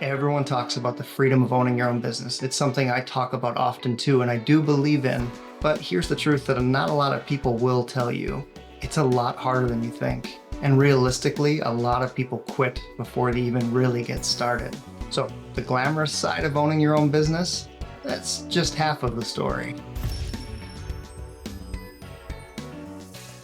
Everyone talks about the freedom of owning your own business. It's something I talk about often too, and I do believe in. But here's the truth that not a lot of people will tell you. It's a lot harder than you think. And realistically, a lot of people quit before they even really get started. So the glamorous side of owning your own business, that's just half of the story.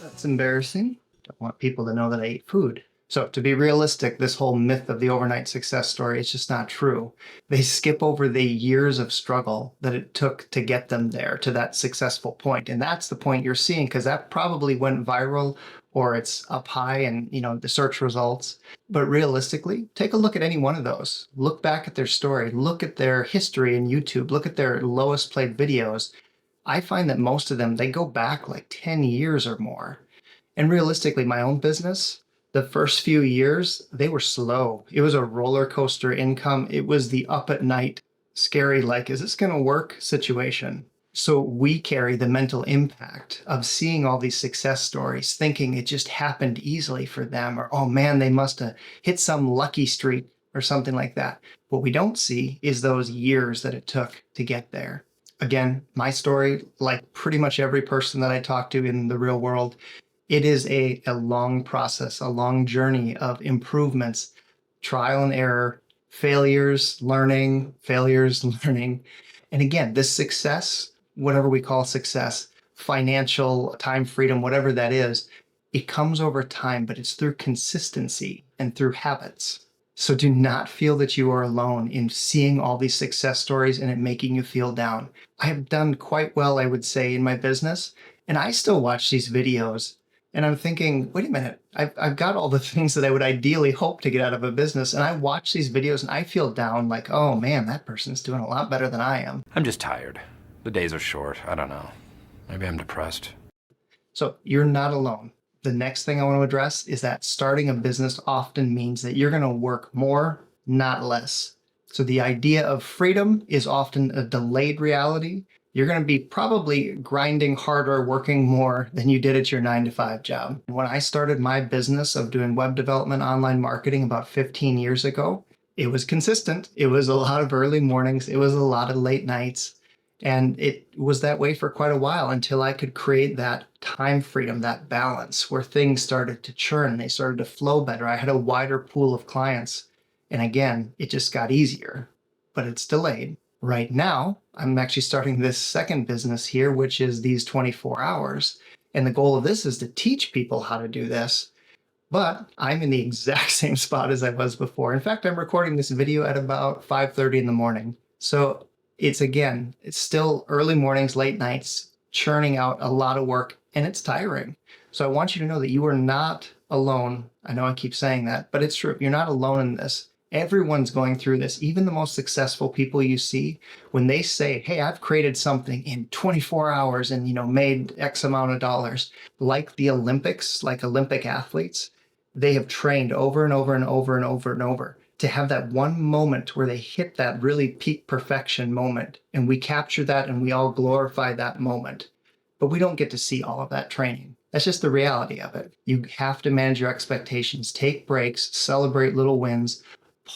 That's embarrassing. Don't want people to know that I ate food. So to be realistic, this whole myth of the overnight success story is just not true. They skip over the years of struggle that it took to get them there to that successful point. And that's the point you're seeing, because that probably went viral or it's up high in, the search results. But realistically, take a look at any one of those. Look back at their story, look at their history in YouTube, look at their lowest played videos. I find that most of them, they go back like 10 years or more. And realistically, my own business, the first few years, they were slow. It was a roller coaster income. It was the up at night, scary, like, is this going to work situation? So we carry the mental impact of seeing all these success stories, thinking it just happened easily for them, or, oh man, they must have hit some lucky streak or something like that. What we don't see is those years that it took to get there. Again, my story, like pretty much every person that I talk to in the real world, it is a long process, a long journey of improvements, trial and error, failures, learning. And again, this success, whatever we call success, financial, time freedom, whatever that is, it comes over time, but it's through consistency and through habits. So do not feel that you are alone in seeing all these success stories and it making you feel down. I have done quite well, I would say, in my business, and I still watch these videos. And I'm thinking, wait a minute, I've got all the things that I would ideally hope to get out of a business. And I watch these videos and I feel down like, oh man, that person's doing a lot better than I am. I'm just tired. The days are short. I don't know. Maybe I'm depressed. So you're not alone. The next thing I want to address is that starting a business often means that you're going to work more, not less. So the idea of freedom is often a delayed reality. You're going to be probably grinding harder, working more than you did at your 9-to-5 job. When I started my business of doing web development, online marketing about 15 years ago, it was consistent. It was a lot of early mornings. It was a lot of late nights. And it was that way for quite a while until I could create that time freedom, that balance where things started to churn. They started to flow better. I had a wider pool of clients. And again, it just got easier, but it's delayed. Right now, I'm actually starting this second business here, which is these 24 hours. And the goal of this is to teach people how to do this. But I'm in the exact same spot as I was before. In fact, I'm recording this video at about 5:30 in the morning. So it's still early mornings, late nights, churning out a lot of work, and it's tiring. So I want you to know that you are not alone. I know I keep saying that, but it's true. You're not alone in this. Everyone's going through this. Even the most successful people you see, when they say, hey, I've created something in 24 hours and, made X amount of dollars, like the Olympics, like Olympic athletes, they have trained over and over and over and over and over to have that one moment where they hit that really peak perfection moment. And we capture that and we all glorify that moment. But we don't get to see all of that training. That's just the reality of it. You have to manage your expectations, take breaks, celebrate little wins,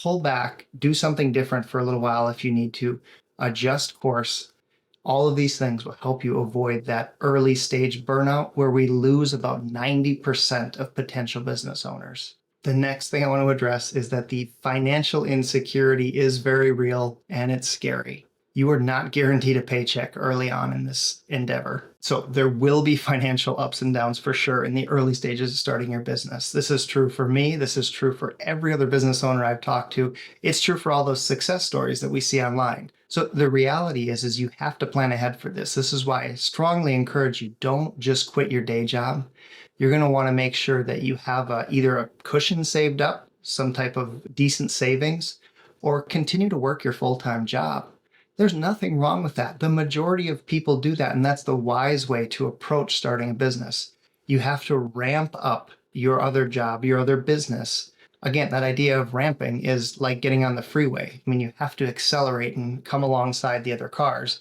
pull back, do something different for a little while if you need to, adjust course. All of these things will help you avoid that early stage burnout where we lose about 90% of potential business owners. The next thing I want to address is that the financial insecurity is very real and it's scary. You are not guaranteed a paycheck early on in this endeavor. So there will be financial ups and downs for sure in the early stages of starting your business. This is true for me. This is true for every other business owner I've talked to. It's true for all those success stories that we see online. So the reality is you have to plan ahead for this. This is why I strongly encourage you, don't just quit your day job. You're going to want to make sure that you have either a cushion saved up, some type of decent savings, or continue to work your full-time job. There's nothing wrong with that. The majority of people do that, and that's the wise way to approach starting a business. You have to ramp up your other job, your other business. Again, that idea of ramping is like getting on the freeway. I mean, you have to accelerate and come alongside the other cars.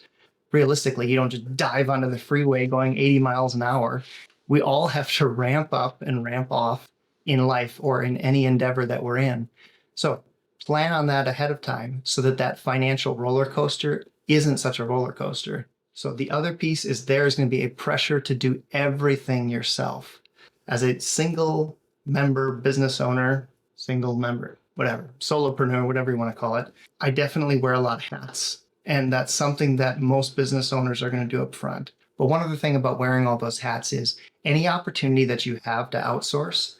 Realistically, you don't just dive onto the freeway going 80 miles an hour. We all have to ramp up and ramp off in life or in any endeavor that we're in. So Plan on that ahead of time so that that financial roller coaster isn't such a roller coaster. So the other piece is there's going to be a pressure to do everything yourself. As a single member business owner, single member, whatever, solopreneur, whatever you want to call it, I definitely wear a lot of hats. And that's something that most business owners are going to do up front. But one other thing about wearing all those hats is any opportunity that you have to outsource,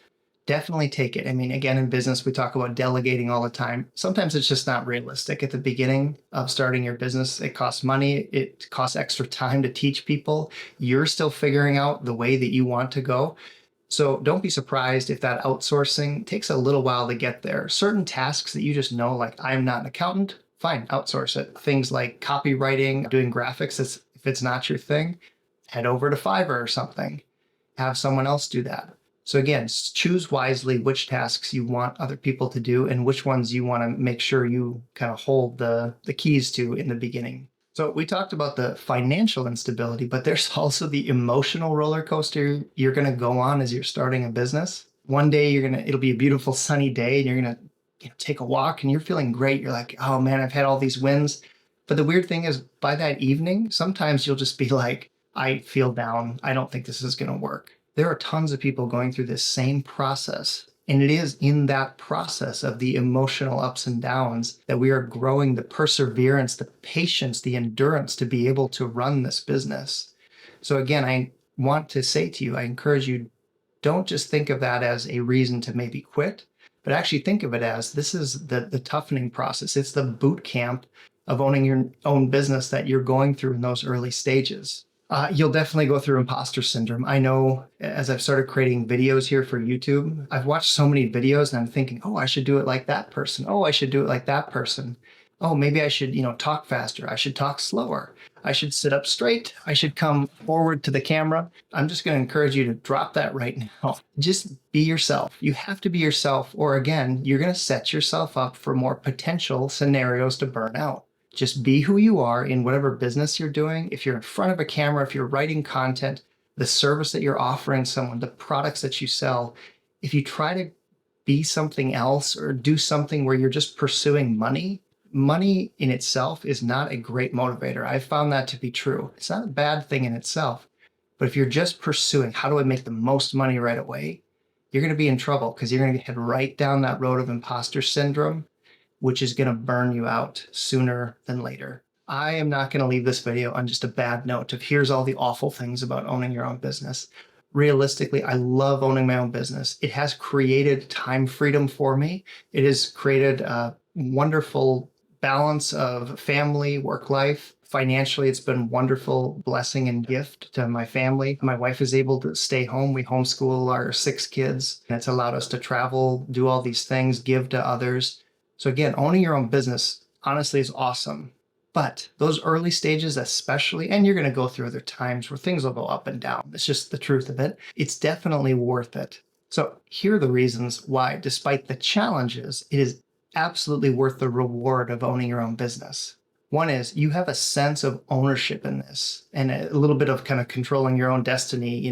definitely take it. I mean, again, in business, we talk about delegating all the time. Sometimes it's just not realistic at the beginning of starting your business. It costs money. It costs extra time to teach people. You're still figuring out the way that you want to go. So don't be surprised if that outsourcing takes a little while to get there. Certain tasks that you just know, like I'm not an accountant, fine, outsource it. Things like copywriting, doing graphics, if it's not your thing, head over to Fiverr or something. Have someone else do that. So again, choose wisely which tasks you want other people to do and which ones you want to make sure you kind of hold the keys to in the beginning. So we talked about the financial instability, but there's also the emotional roller coaster you're going to go on as you're starting a business. One day it'll be a beautiful sunny day and you're going to take a walk and you're feeling great. You're like, oh man, I've had all these wins. But the weird thing is by that evening, sometimes you'll just be like, I feel down. I don't think this is going to work. There are tons of people going through this same process. And it is in that process of the emotional ups and downs that we are growing the perseverance, the patience, the endurance to be able to run this business. So again, I want to say to you, I encourage you, don't just think of that as a reason to maybe quit, but actually think of it as this is the toughening process. It's the boot camp of owning your own business that you're going through in those early stages. You'll definitely go through imposter syndrome. I know as I've started creating videos here for YouTube, I've watched so many videos and I'm thinking, oh, I should do it like that person. Oh, I should do it like that person. Oh, maybe I should, talk faster. I should talk slower. I should sit up straight. I should come forward to the camera. I'm just going to encourage you to drop that right now. Just be yourself. You have to be yourself, or again, you're going to set yourself up for more potential scenarios to burn out. Just be who you are in whatever business you're doing. If you're in front of a camera, if you're writing content, the service that you're offering someone, the products that you sell, if you try to be something else or do something where you're just pursuing money, money in itself is not a great motivator. I've found that to be true. It's not a bad thing in itself. But if you're just pursuing, how do I make the most money right away? You're going to be in trouble because you're going to head right down that road of imposter syndrome, which is going to burn you out sooner than later. I am not going to leave this video on just a bad note of here's all the awful things about owning your own business. Realistically, I love owning my own business. It has created time freedom for me. It has created a wonderful balance of family, work life. Financially, it's been a wonderful blessing and gift to my family. My wife is able to stay home. We homeschool our 6 kids, and it's allowed us to travel, do all these things, give to others. So again, owning your own business, honestly, is awesome. But those early stages especially, and you're going to go through other times where things will go up and down. It's just the truth of it. It's definitely worth it. So here are the reasons why, despite the challenges, it is absolutely worth the reward of owning your own business. One is you have a sense of ownership in this and a little bit of kind of controlling your own destiny,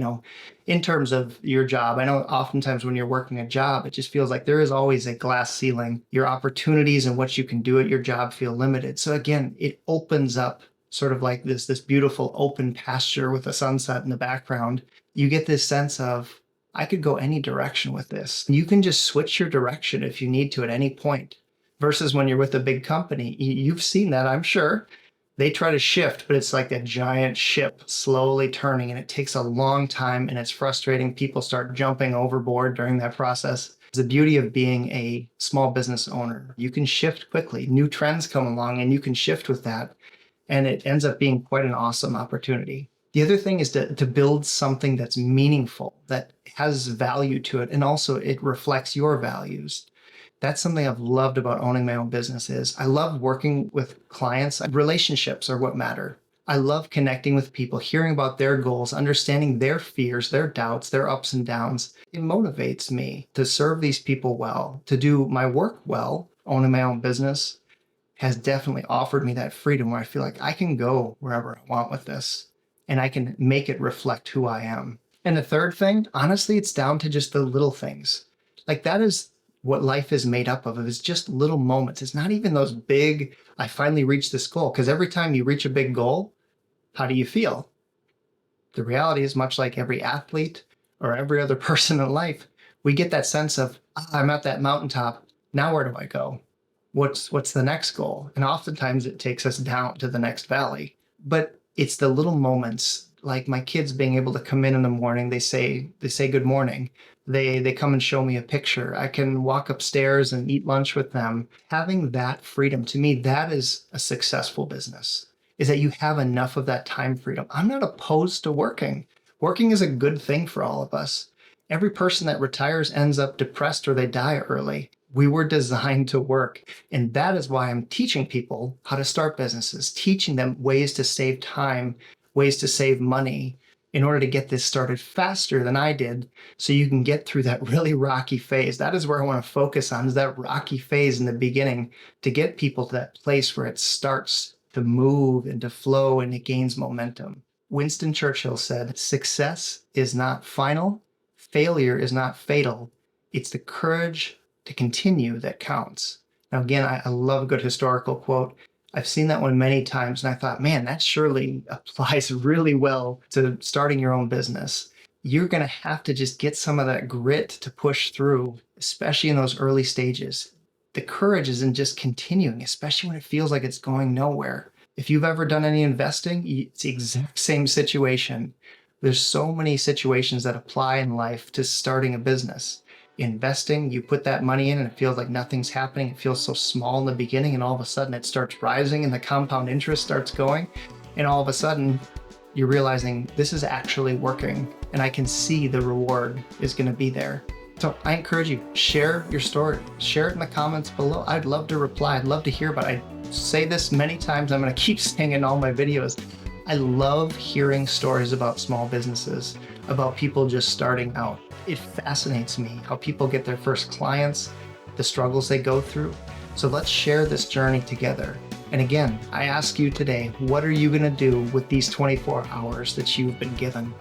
in terms of your job. I know oftentimes when you're working a job, it just feels like there is always a glass ceiling. Your opportunities and what you can do at your job feel limited. So again, it opens up sort of like this beautiful open pasture with a sunset in the background. You get this sense of, I could go any direction with this. You can just switch your direction if you need to at any point. Versus when you're with a big company, you've seen that, I'm sure. They try to shift, but it's like a giant ship slowly turning, and it takes a long time, and it's frustrating. People start jumping overboard during that process. The beauty of being a small business owner, you can shift quickly. New trends come along, and you can shift with that, and it ends up being quite an awesome opportunity. The other thing is to build something that's meaningful, that has value to it, and also it reflects your values. That's something I've loved about owning my own business is I love working with clients. Relationships are what matter. I love connecting with people, hearing about their goals, understanding their fears, their doubts, their ups and downs. It motivates me to serve these people well, to do my work well. Owning my own business has definitely offered me that freedom where I feel like I can go wherever I want with this and I can make it reflect who I am. And the third thing, honestly, it's down to just the little things. Like that is what life is made up of is just little moments. It's not even those big, I finally reached this goal. Because every time you reach a big goal, how do you feel? The reality is, much like every athlete or every other person in life, we get that sense of, I'm at that mountaintop. Now where do I go? What's the next goal? And oftentimes it takes us down to the next valley. But it's the little moments, like my kids being able to come in the morning, they say good morning. They come and show me a picture. I can walk upstairs and eat lunch with them. Having that freedom, to me, that is a successful business, is that you have enough of that time freedom. I'm not opposed to working. Working is a good thing for all of us. Every person that retires ends up depressed or they die early. We were designed to work. And that is why I'm teaching people how to start businesses, teaching them ways to save time, ways to save money in order to get this started faster than I did, so you can get through that really rocky phase. That is where I want to focus on, is that rocky phase in the beginning, to get people to that place where it starts to move and to flow and it gains momentum. Winston Churchill said, "Success is not final, failure is not fatal. It's the courage to continue that counts." Now, again, I love a good historical quote. I've seen that one many times, and I thought, man, that surely applies really well to starting your own business. You're going to have to just get some of that grit to push through, especially in those early stages. The courage is in just continuing, especially when it feels like it's going nowhere. If you've ever done any investing, it's the exact same situation. There's so many situations that apply in life to starting a business. Investing, you put that money in and it feels like nothing's happening. It feels so small in the beginning, and all of a sudden it starts rising and the compound interest starts going. And all of a sudden you're realizing this is actually working and I can see the reward is going to be there. So I encourage you, share your story, share it in the comments below. I'd love to reply. I'd love to hear about it. I say this many times. I'm going to keep saying it in all my videos. I love hearing stories about small businesses, about people just starting out. It fascinates me how people get their first clients, the struggles they go through. So let's share this journey together. And again, I ask you today, what are you going to do with these 24 hours that you've been given?